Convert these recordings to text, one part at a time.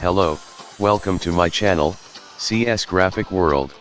Hello, welcome to my channel, CS Graphic World.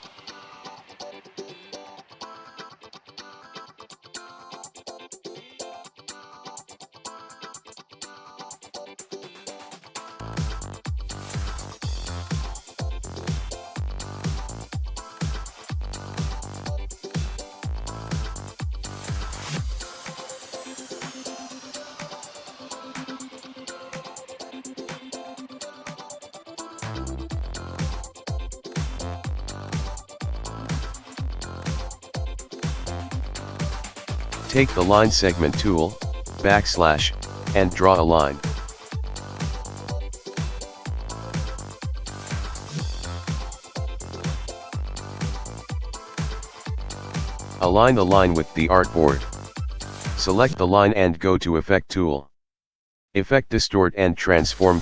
Take the line segment tool, backslash, and draw a line. Align the line with the artboard. Select the line and go to Effect tool. Effect Distort and Transform.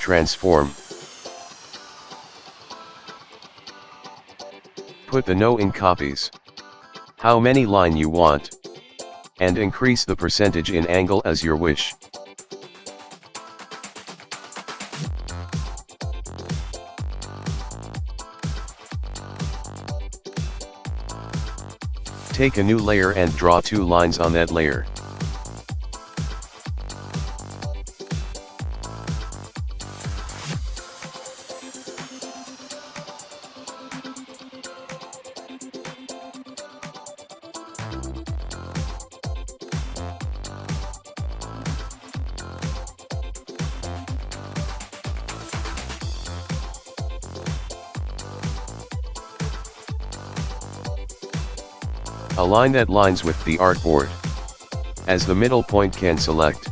Put the no in copies. How many line you want. And increase the percentage in angle as your wish. Take a new layer and draw 2 lines on that layer. Align that lines with the artboard. As the middle point can select.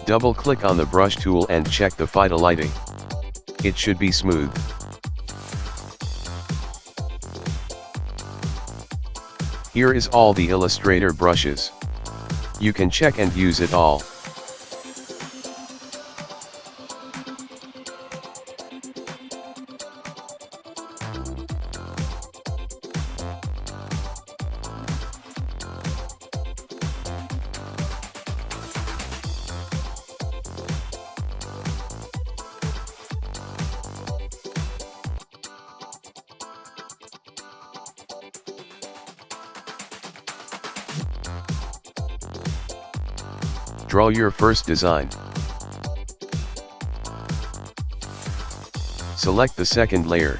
Double-click on the brush tool and check the fidelity. It should be smooth. Here is all the Illustrator brushes. You can check and use it all. Draw your first design. Select the second layer.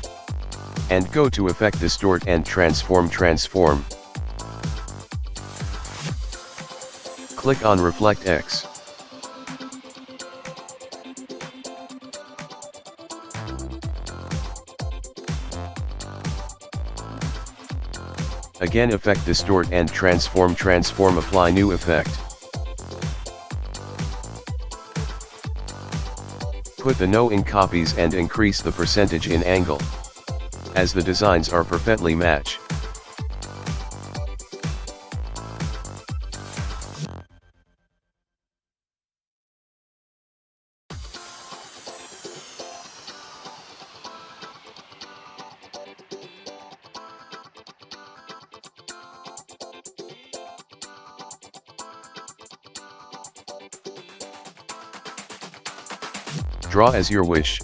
And go to Effect Distort and Transform. Click on Reflect X. Again Effect Distort and Transform. Apply new effect. Put the no in copies and increase the percentage in angle. As the designs are perfectly match. Draw as your wish.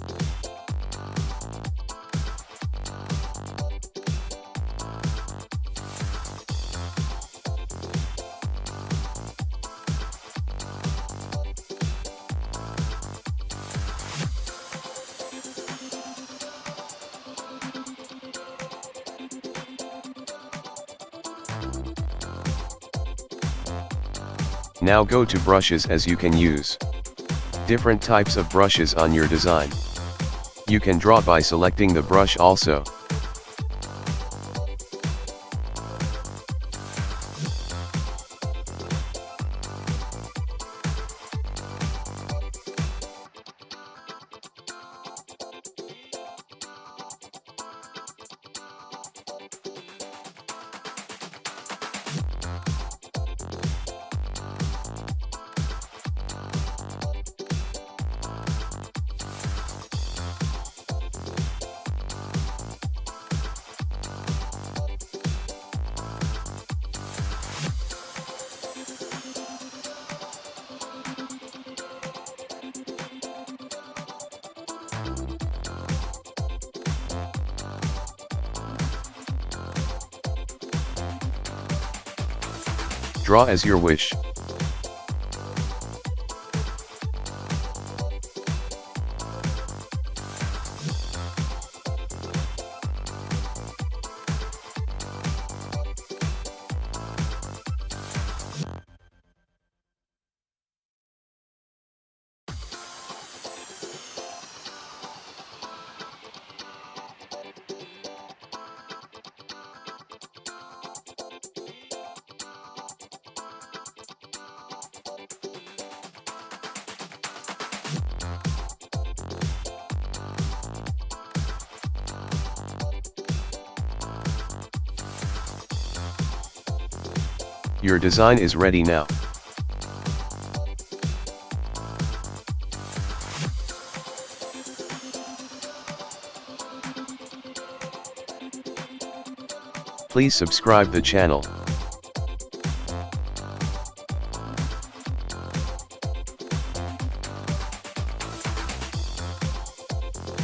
Now go to brushes as you can use different types of brushes on your design. You can draw by selecting the brush also. Draw as your wish. Your design is ready now. Please subscribe the channel.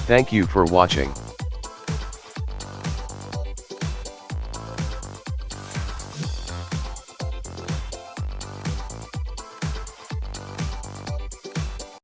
Thank you for watching.